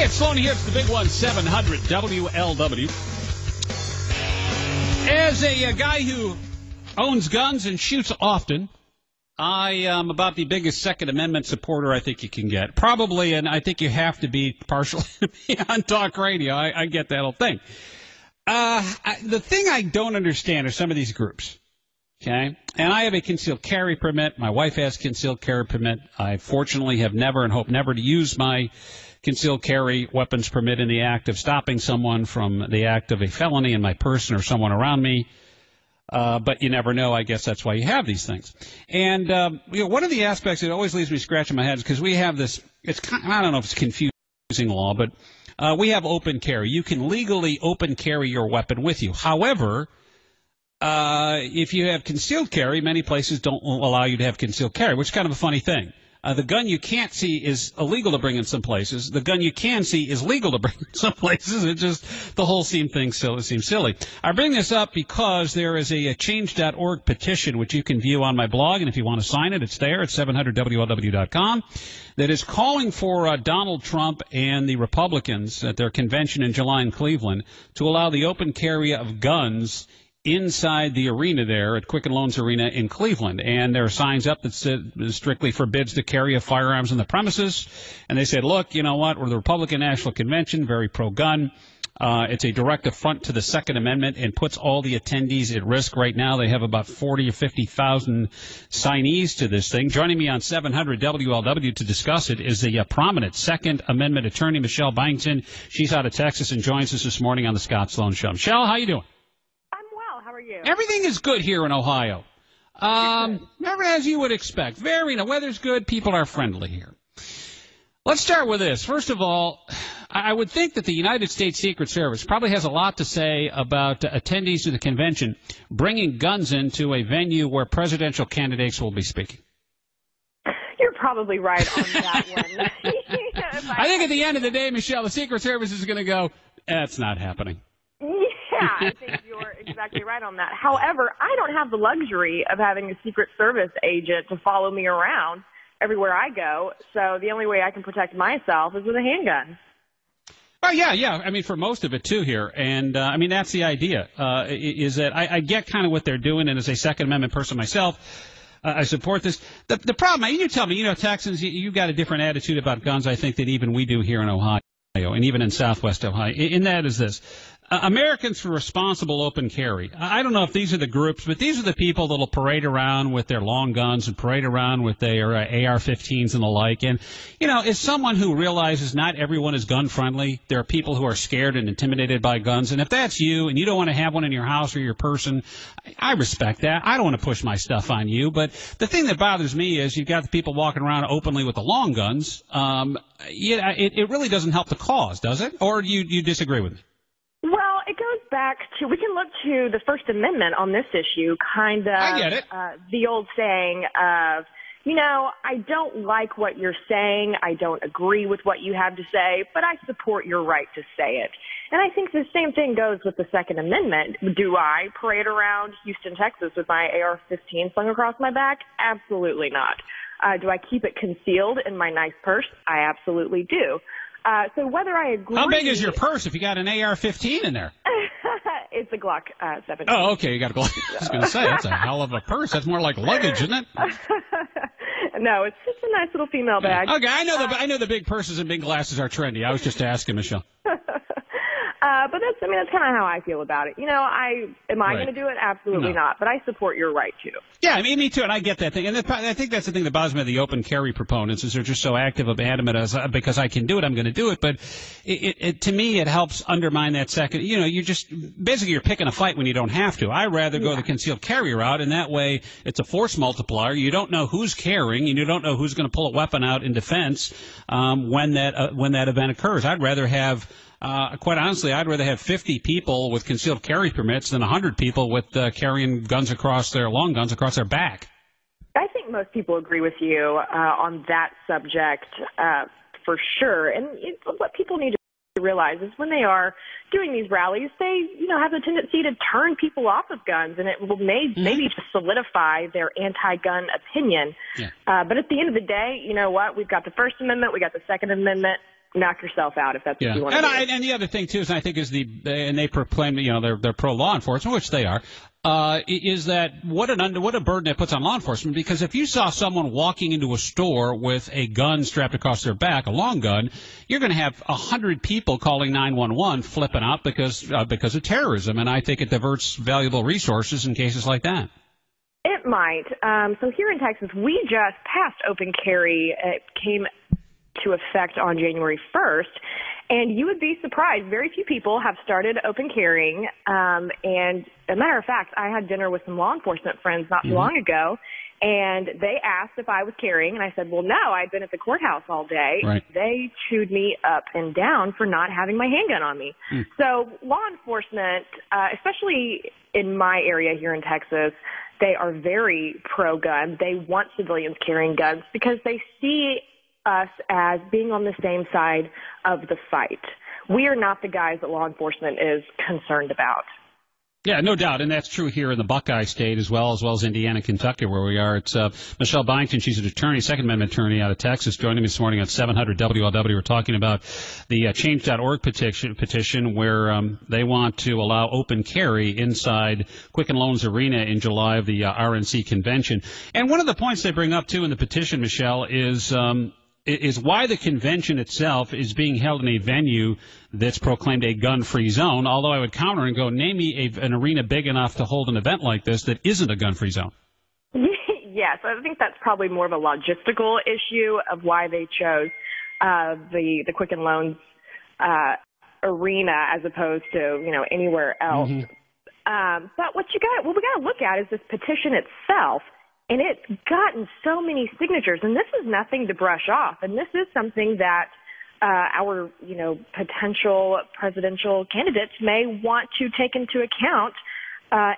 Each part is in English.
Hey, it's Sloan here. It's the big one, 700 WLW. As a guy who owns guns and shoots often, I am about the biggest Second Amendment supporter I think you can get. Probably, and I think you have to be partially on talk radio. I get that whole thing. The thing I don't understand are some of these groups. Okay, and I have a concealed carry permit. My wife has concealed carry permit. I fortunately have never and hope never to use my concealed carry weapons permit in the act of stopping someone from the act of a felony in my person or someone around me. But you never know. I guess that's why you have these things. And one of the aspects that always leaves me scratching my head is because we have this. It's kind of, I don't know if it's confusing law, but we have open carry. You can legally open carry your weapon with you. However, if you have concealed carry, many places don't allow you to have concealed carry, which is kind of a funny thing. The gun you can't see is illegal to bring in some places. The gun you can see is legal to bring in some places. It just, the whole thing seems silly. I bring this up because there is a change.org petition, which you can view on my blog, and if you want to sign it, it's there at 700WLW.com, that is calling for Donald Trump and the Republicans at their convention in July in Cleveland to allow the open carry of guns inside the arena there at Quicken Loans Arena in Cleveland. And there are signs up that strictly forbids the carry of firearms on the premises. And they said, look, you know what? We're the Republican National Convention, very pro-gun. It's a direct affront to the Second Amendment and puts all the attendees at risk right now. They have about 40 or 50,000 signees to this thing. Joining me on 700 WLW to discuss it is the prominent Second Amendment attorney, Michelle Byington. She's out of Texas and joins us this morning on the Scott Sloan Show. Michelle, how you doing? Everything is good here in Ohio. As you would expect. Weather's good. People are friendly here. Let's start with this. First of all, I would think that the United States Secret Service probably has a lot to say about attendees to the convention bringing guns into a venue where presidential candidates will be speaking. You're probably right on that one. I think at the end of the day, Michelle, the Secret Service is going to go, that's not happening. Yeah, I think you're exactly right on that. However, I don't have the luxury of having a Secret Service agent to follow me around everywhere I go, so the only way I can protect myself is with a handgun. Oh, yeah. I mean, for most of it, too, here. And, that's the idea, is that I get kind of what they're doing, and as a Second Amendment person myself, I support this. The problem, you tell me, Texans, you've got a different attitude about guns, I think, that even we do here in Ohio, and even in Southwest Ohio, and that is this. Americans for Responsible Open Carry. I don't know if these are the groups, but these are the people that will parade around with their long guns and parade around with their AR-15s and the like. And, as someone who realizes not everyone is gun-friendly, there are people who are scared and intimidated by guns. And if that's you and you don't want to have one in your house or your person, I respect that. I don't want to push my stuff on you. But the thing that bothers me is you've got the people walking around openly with the long guns. It really doesn't help the cause, does it? Or do you disagree with me? Well, it goes back to, we can look to the First Amendment on this issue, kind of. I get it. The old saying of, I don't like what you're saying, I don't agree with what you have to say, but I support your right to say it. And I think the same thing goes with the Second Amendment. Do I parade around Houston, Texas with my AR-15 slung across my back? Absolutely not. Do I keep it concealed in my nice purse? I absolutely do. So whether I agree... How big is your purse if you got an AR-15 in there? It's a Glock 17. Oh, okay, you got a Glock. I was going to say, that's a hell of a purse. That's more like luggage, isn't it? No, it's just a nice little female bag. Okay, I know the big purses and big glasses are trendy. I was just asking, Michelle. But that's kind of how I feel about it. Am I going to do it? Absolutely not. But I support your right to. Yeah, me too, and I get that thing. And I think that's the thing that bothers me of the open carry proponents is they're just so active of adamant as because I can do it, I'm going to do it. But to me, it helps undermine that second. You're picking a fight when you don't have to. I rather go the concealed carry route, and that way it's a force multiplier. You don't know who's carrying, and you don't know who's going to pull a weapon out in defense when that event occurs. I'd rather have. Quite honestly, I'd rather have 50 people with concealed carry permits than 100 people with carrying long guns across their back. I think most people agree with you on that subject for sure. And what people need to realize is when they are doing these rallies, they have the tendency to turn people off of guns, and it will maybe just solidify their anti-gun opinion. Yeah. But at the end of the day, you know what? We've got the First Amendment, we got the Second Amendment. knock yourself out if that's what you want to do. And the other thing too is, I think, and they proclaim, they're pro law enforcement, which they are. Is that what a burden it puts on law enforcement? Because if you saw someone walking into a store with a gun strapped across their back, a long gun, you're going to have 100 people calling 911, flipping out because of terrorism, and I think it diverts valuable resources in cases like that. It might. So here in Texas, we just passed open carry. It came to effect on January 1st. And you would be surprised. Very few people have started open carrying. And as a matter of fact, I had dinner with some law enforcement friends not too long ago, and they asked if I was carrying. And I said, well, no, I'd been at the courthouse all day. Right. They chewed me up and down for not having my handgun on me. So law enforcement, especially in my area here in Texas, they are very pro-gun. They want civilians carrying guns because they see us as being on the same side of the fight. We are not the guys that law enforcement is concerned about. Yeah, no doubt, and that's true here in the Buckeye State as well as Indiana, Kentucky, where we are. It's Michelle Byington. She's an attorney, Second Amendment attorney out of Texas, joining me this morning on 700 WLW. We're talking about the Change.org petition where they want to allow open carry inside Quicken Loans Arena in July of the RNC convention. And one of the points they bring up, too, in the petition, Michelle, is why the convention itself is being held in a venue that's proclaimed a gun-free zone, although I would counter and go, name me an arena big enough to hold an event like this that isn't a gun-free zone. Yes, I think that's probably more of a logistical issue of why they chose the Quicken Loans arena as opposed to, anywhere else. But what we got to look at is this petition itself. And it's gotten so many signatures, and this is nothing to brush off. And this is something that our, potential presidential candidates may want to take into account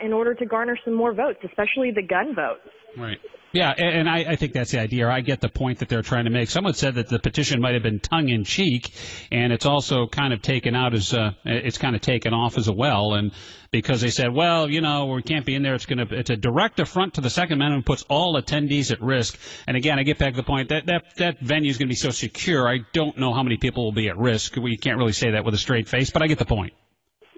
in order to garner some more votes, especially the gun votes. Right. Yeah, and I think that's the idea. I get the point that they're trying to make. Someone said that the petition might have been tongue-in-cheek, and it's also kind of taken out as it's kind of taken off as well. And because they said, well, we can't be in there. It's a direct affront to the Second Amendment, puts all attendees at risk. And again, I get back to the point that venue is going to be so secure. I don't know how many people will be at risk. We can't really say that with a straight face, but I get the point.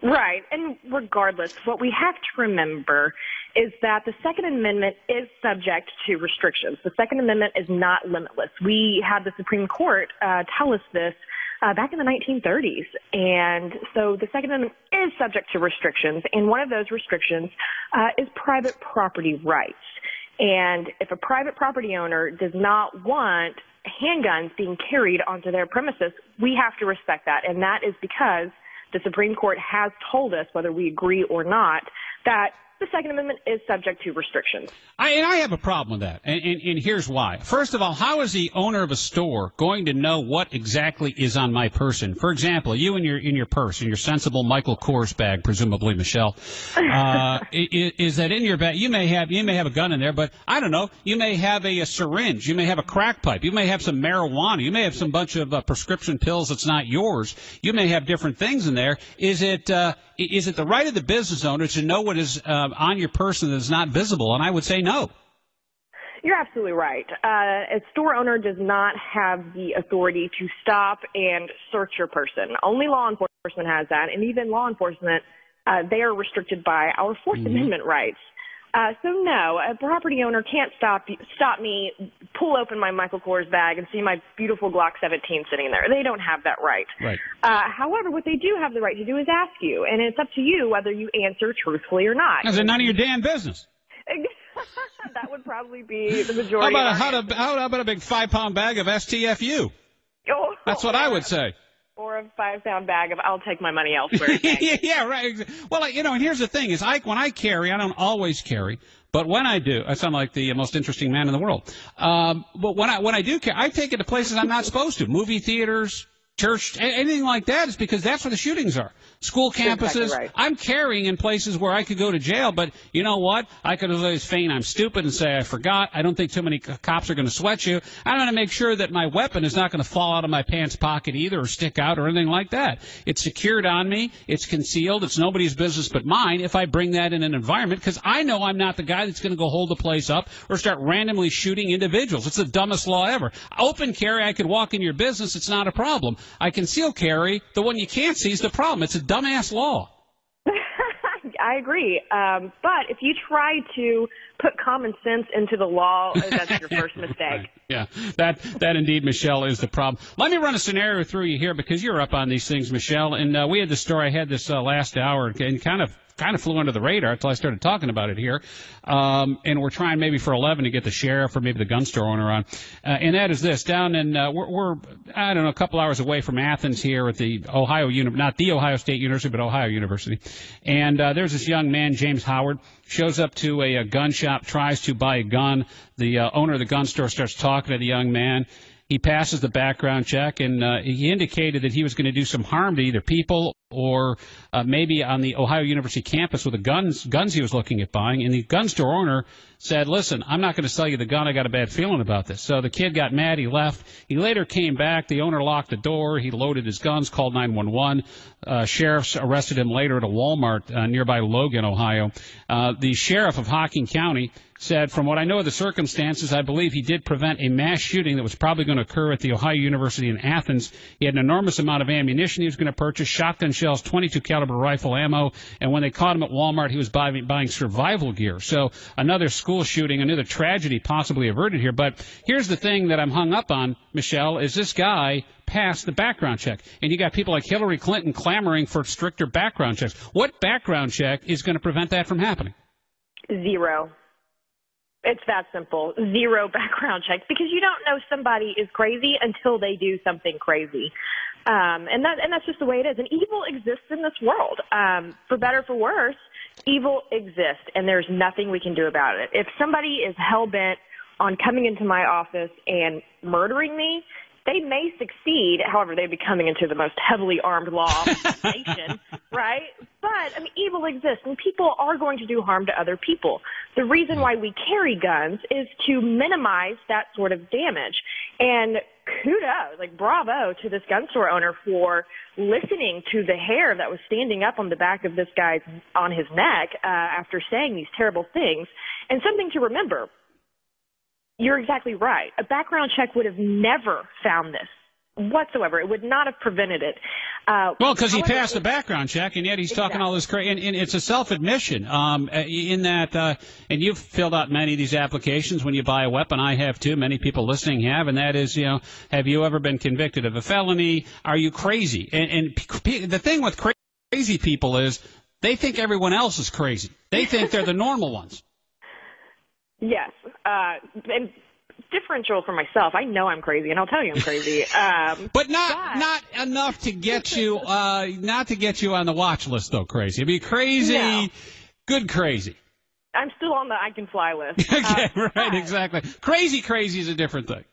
Right. And regardless, what we have to remember is that the Second Amendment is subject to restrictions. The Second Amendment is not limitless. We had the Supreme Court tell us this back in the 1930s. And so the Second Amendment is subject to restrictions. And one of those restrictions is private property rights. And if a private property owner does not want handguns being carried onto their premises, we have to respect that. And that is because the Supreme Court has told us, whether we agree or not, that the Second Amendment is subject to restrictions. I have a problem with that, and here's why. First of all, how is the owner of a store going to know what exactly is on my person? For example, you in your purse, in your sensible Michael Kors bag, presumably, Michelle, is that in your bag? You may have a gun in there, but I don't know. You may have a syringe. You may have a crack pipe. You may have some marijuana. You may have some bunch of prescription pills that's not yours. You may have different things in there. Is it the right of the business owner to know what is on your person that is not visible? And I would say no. You're absolutely right. A store owner does not have the authority to stop and search your person. Only law enforcement has that, and even law enforcement, they are restricted by our Fourth Amendment rights. So no, a property owner can't stop me, pull open my Michael Kors bag and see my beautiful Glock 17 sitting there. They don't have that right. Right. However, what they do have the right to do is ask you, and it's up to you whether you answer truthfully or not. Is it none of your damn business? That would probably be the majority. How about a big 5-pound bag of STFU? Oh, that's what I would say. Or a 5-pound bag of I'll take my money elsewhere. Yeah, right. Well, and here's the thing: is when I carry, I don't always carry, but when I do, I sound like the most interesting man in the world. But when I do carry, I take it to places I'm not supposed to: movie theaters, church, anything like that. Is because that's where the shootings are. School campuses. Exactly right. I'm carrying in places where I could go to jail, but you know what? I could always feign I'm stupid and say I forgot. I don't think too many cops are going to sweat you. I'm going to make sure that my weapon is not going to fall out of my pants pocket either or stick out or anything like that. It's secured on me. It's concealed. It's nobody's business but mine if I bring that in an environment, because I know I'm not the guy that's going to go hold the place up or start randomly shooting individuals. It's the dumbest law ever. Open carry, I could walk in your business. It's not a problem. I conceal carry. The one you can't see is the problem. It's a dumbass law. I agree. But if you try to put common sense into the law, that's your first mistake. Right. Yeah, that indeed, Michelle, is the problem. Let me run a scenario through you here because you're up on these things, Michelle. And we had the story. I had this last hour and kind of flew under the radar until I started talking about it here. And we're trying maybe for 11 to get the sheriff or maybe the gun store owner on. And that is this. Down in, we're I don't know, a couple hours away from Athens here at the not the Ohio State University, but Ohio University. And there's this young man, James Howard, shows up to a gun shop, tries to buy a gun. The owner of the gun store starts talking to the young man. He passes the background check, and he indicated that he was going to do some harm to either people or maybe on the Ohio University campus with the guns he was looking at buying. And the gun store owner said, listen, I'm not going to sell you the gun. I got a bad feeling about this. So the kid got mad. He left. He later came back. The owner locked the door. He loaded his guns, called 911. Sheriffs arrested him later at a Walmart nearby Logan, Ohio. The sheriff of Hocking County said, from what I know of the circumstances, I believe he did prevent a mass shooting that was probably going to occur at the Ohio University in Athens. He had an enormous amount of ammunition he was going to purchase, shotgun shells, .22 caliber rifle ammo, and when they caught him at Walmart, he was buying survival gear. So another school shooting, another tragedy possibly averted here. But here's the thing that I'm hung up on, Michelle, is this guy passed the background check. And you got people like Hillary Clinton clamoring for stricter background checks. What background check is going to prevent that from happening? Zero. It's that simple. Zero background checks, because you don't know somebody is crazy until they do something crazy. And that's just the way it is. And evil exists in this world. For better or for worse, evil exists, and there's nothing we can do about it. If somebody is hell-bent on coming into my office and murdering me, they may succeed. However, they'd be coming into the most heavily armed law nation, right? But, I mean, evil exists, and people are going to do harm to other people. The reason why we carry guns is to minimize that sort of damage. And kudos, like bravo to this gun store owner for listening to the hair that was standing up on the back of this guy's on his neck after saying these terrible things. And something to remember. You're exactly right. A background check would have never found this whatsoever. It would not have prevented it. Well, because he passed the background check, and yet he's talking all this crazy. And it's a self-admission in that, and you've filled out many of these applications when you buy a weapon. I have, too. Many people listening have, and that is, have you ever been convicted of a felony? Are you crazy? And the thing with crazy people is they think everyone else is crazy. They think they're the normal ones. Yes, and differential for myself. I know I'm crazy, and I'll tell you I'm crazy. But not enough to get you, not to get you on the watch list, though. Crazy. It'd be crazy, no. Good crazy. I'm still on the I can fly list. Okay, right, exactly. Crazy is a different thing.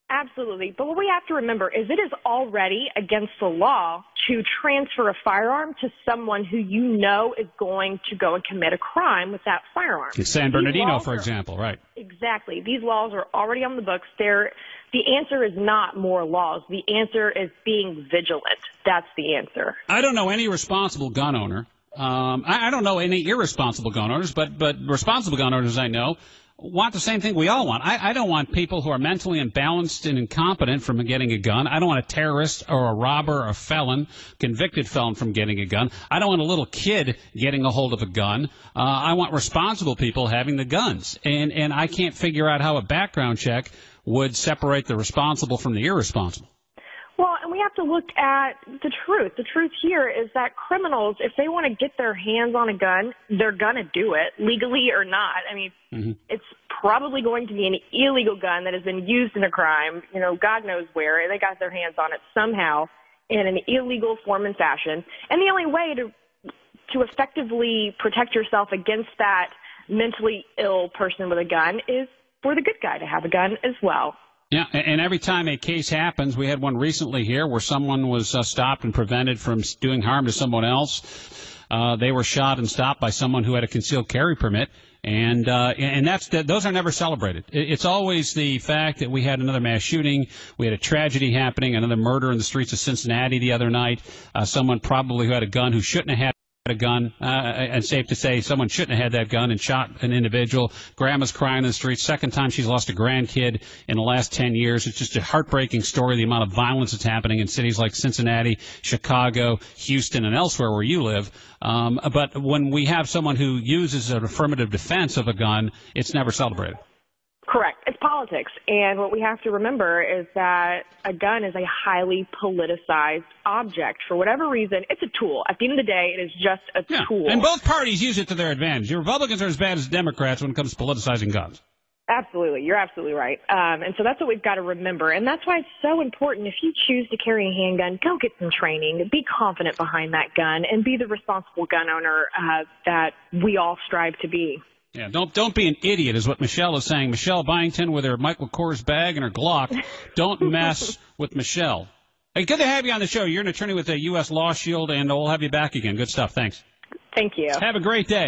Absolutely. But what we have to remember is it is already against the law to transfer a firearm to someone who you know is going to go and commit a crime with that firearm. In San Bernardino, for example, right? Exactly. These laws are already on the books. The answer is not more laws. The answer is being vigilant. That's the answer. I don't know any responsible gun owner. I don't know any irresponsible gun owners, but responsible gun owners I know want the same thing we all want. I don't want people who are mentally imbalanced and incompetent from getting a gun. I don't want a terrorist or a robber or a felon, convicted felon, from getting a gun. I don't want a little kid getting a hold of a gun. I want responsible people having the guns. And I can't figure out how a background check would separate the responsible from the irresponsible. Well, and we have to look at the truth. The truth here is that criminals, if they want to get their hands on a gun, they're going to do it, legally or not. I mean, It's probably going to be an illegal gun that has been used in a crime. God knows where. They got their hands on it somehow in an illegal form and fashion. And the only way to effectively protect yourself against that mentally ill person with a gun is for the good guy to have a gun as well. Yeah, and every time a case happens, we had one recently here where someone was stopped and prevented from doing harm to someone else. They were shot and stopped by someone who had a concealed carry permit, and those are never celebrated. It's always the fact that we had another mass shooting, we had a tragedy happening, another murder in the streets of Cincinnati the other night, someone probably who had a gun who shouldn't have had a gun, and safe to say someone shouldn't have had that gun and shot an individual. Grandma's crying in the streets. Second time she's lost a grandkid in the last 10 years. It's just a heartbreaking story, the amount of violence that's happening in cities like Cincinnati, Chicago, Houston, and elsewhere where you live. But when we have someone who uses an affirmative defense of a gun, it's never celebrated. Correct. It's politics. And what we have to remember is that a gun is a highly politicized object. For whatever reason, it's a tool. At the end of the day, it is just a tool. And both parties use it to their advantage. The Republicans are as bad as Democrats when it comes to politicizing guns. Absolutely. You're absolutely right. And so that's what we've got to remember. And that's why it's so important. If you choose to carry a handgun, go get some training, be confident behind that gun, and be the responsible gun owner that we all strive to be. Yeah, don't be an idiot is what Michelle is saying. Michelle Byington with her Michael Kors bag and her Glock. Don't mess with Michelle. Hey, good to have you on the show. You're an attorney with the U.S. Law Shield, and we'll have you back again. Good stuff. Thanks. Thank you. Have a great day.